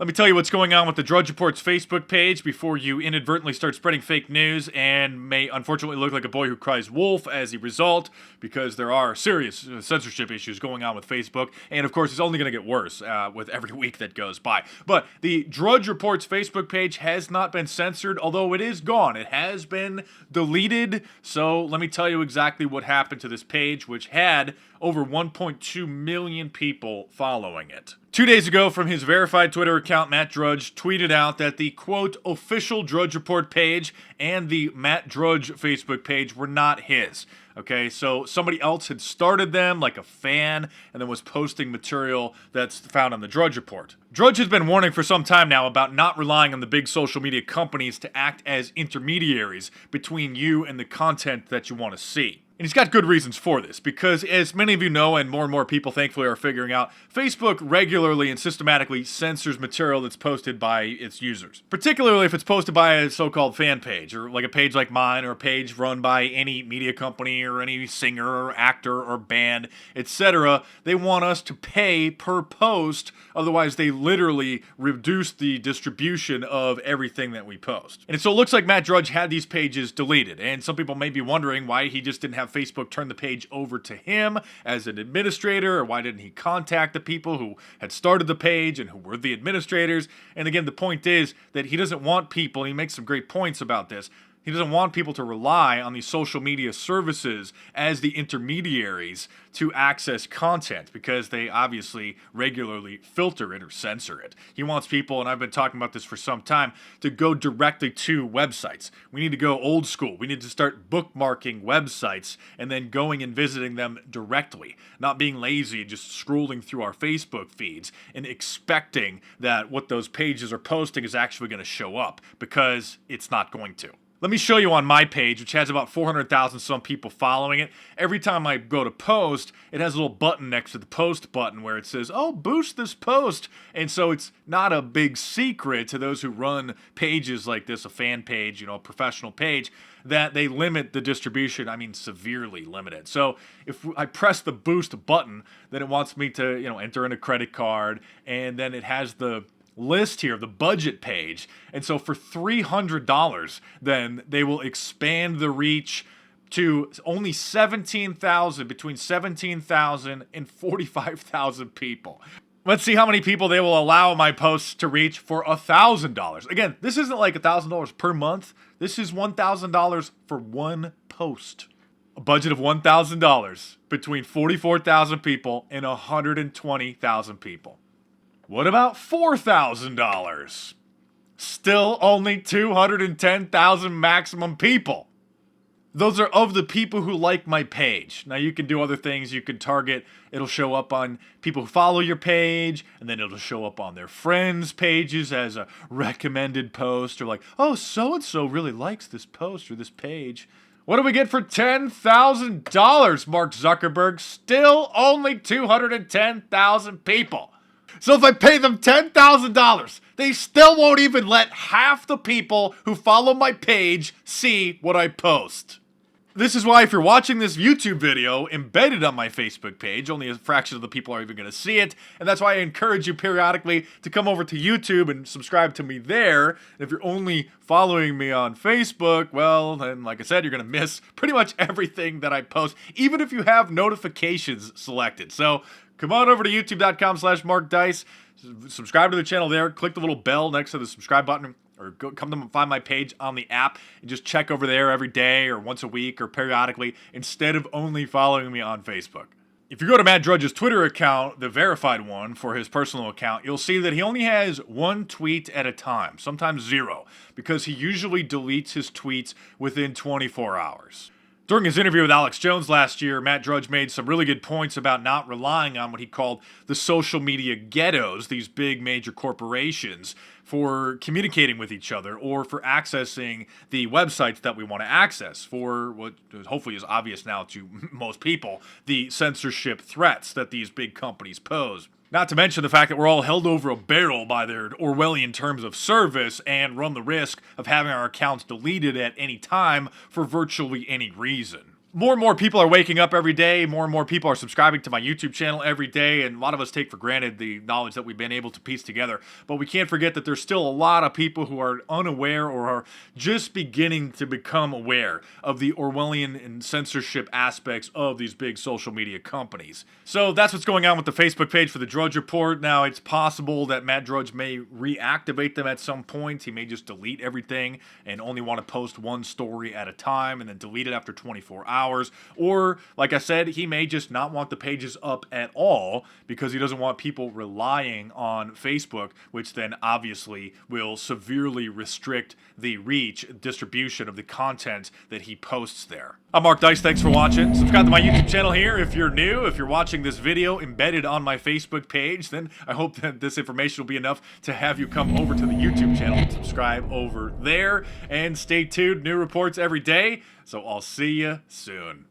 Let me tell you what's going on with the Drudge Report's Facebook page before you inadvertently start spreading fake news and may unfortunately look like a boy who cries wolf as a result, because there are serious censorship issues going on with Facebook, and of course it's only going to get worse with every week that goes by. But the Drudge Report's Facebook page has not been censored, although it is gone. It has been deleted, so let me tell you exactly what happened to this page, which had over 1.2 million people following it. 2 days ago, from his verified Twitter account, Matt Drudge tweeted out that the, quote, official Drudge Report page and the Matt Drudge Facebook page were not his. Okay, so somebody else had started them, like a fan, and then was posting material that's found on the Drudge Report. Drudge has been warning for some time now about not relying on the big social media companies to act as intermediaries between you and the content that you want to see. And he's got good reasons for this, because as many of you know, and more people thankfully are figuring out, Facebook regularly and systematically censors material that's posted by its users. Particularly if it's posted by a so-called fan page, or like a page like mine, or a page run by any media company, or any singer, or actor, or band, etc. They want us to pay per post, otherwise they literally reduce the distribution of everything that we post. And so it looks like Matt Drudge had these pages deleted, and some people may be wondering why he just didn't have Facebook turn the page over to him as an administrator, or why didn't he contact the people who had started the page and who were the administrators. And again, the point is that he doesn't want people, and he makes some great points about this, he doesn't want people to rely on these social media services as the intermediaries to access content, because they obviously regularly filter it or censor it. He wants people, and I've been talking about this for some time, to go directly to websites. We need to go old school. We need to start bookmarking websites and then going and visiting them directly, not being lazy and just scrolling through our Facebook feeds and expecting that what those pages are posting is actually going to show up, because it's not going to. Let me show you on my page, which has about 400,000 some people following it. Every time I go to post, it has a little button next to the post button where it says, oh, boost this post. And so it's not a big secret to those who run pages like this, a fan page, a professional page, that they limit the distribution. I mean, severely limited. So if I press the boost button, then it wants me to, enter in a credit card, and then it has the list here, the budget page, and so for $300 then they will expand the reach to only 17,000, between 17,000 and 45,000 people. Let's see how many people they will allow my posts to reach for $1,000. Again, this isn't like $1,000 per month. This is $1,000 for one post. A budget of $1,000 between 44,000 people and 120,000 people. What about $4,000? Still only 210,000 maximum people. Those are of the people who like my page. Now you can do other things. You can target, it'll show up on people who follow your page, and then it'll show up on their friends' pages as a recommended post, or like, oh, so-and-so really likes this post or this page. What do we get for $10,000, Mark Zuckerberg? Still only 210,000 people. So if I pay them $10,000, they still won't even let half the people who follow my page see what I post. This is why if you're watching this YouTube video embedded on my Facebook page, only a fraction of the people are even going to see it, and that's why I encourage you periodically to come over to YouTube and subscribe to me there. And if you're only following me on Facebook, well, then like I said, you're going to miss pretty much everything that I post, even if you have notifications selected. So come on over to youtube.com/MarkDice, subscribe to the channel there, click the little bell next to the subscribe button, or come to find my page on the app and just check over there every day or once a week or periodically, instead of only following me on Facebook. If you go to Matt Drudge's Twitter account, the verified one for his personal account, you'll see that he only has one tweet at a time, sometimes zero, because he usually deletes his tweets within 24 hours. During his interview with Alex Jones last year, Matt Drudge made some really good points about not relying on what he called the social media ghettos, these big major corporations, for communicating with each other or for accessing the websites that we want to access, for what hopefully is obvious now to most people, the censorship threats that these big companies pose. Not to mention the fact that we're all held over a barrel by their Orwellian terms of service and run the risk of having our accounts deleted at any time for virtually any reason. more and more people are waking up every day. More and more people are subscribing to my YouTube channel every day. And a lot of us take for granted the knowledge that we've been able to piece together. But we can't forget that there's still a lot of people who are unaware or are just beginning to become aware of the Orwellian and censorship aspects of these big social media companies. So that's what's going on with the Facebook page for the Drudge Report. Now, it's possible that Matt Drudge may reactivate them at some point. He may just delete everything and only want to post one story at a time and then delete it after 24 hours. Or, like I said, he may just not want the pages up at all because he doesn't want people relying on Facebook, which then obviously will severely restrict the reach, distribution of the content that he posts there. I'm Mark Dice, thanks for watching. Subscribe to my YouTube channel here if you're new. If you're watching this video embedded on my Facebook page, then I hope that this information will be enough to have you come over to the YouTube channel and subscribe over there. And stay tuned, new reports every day. So I'll see you soon.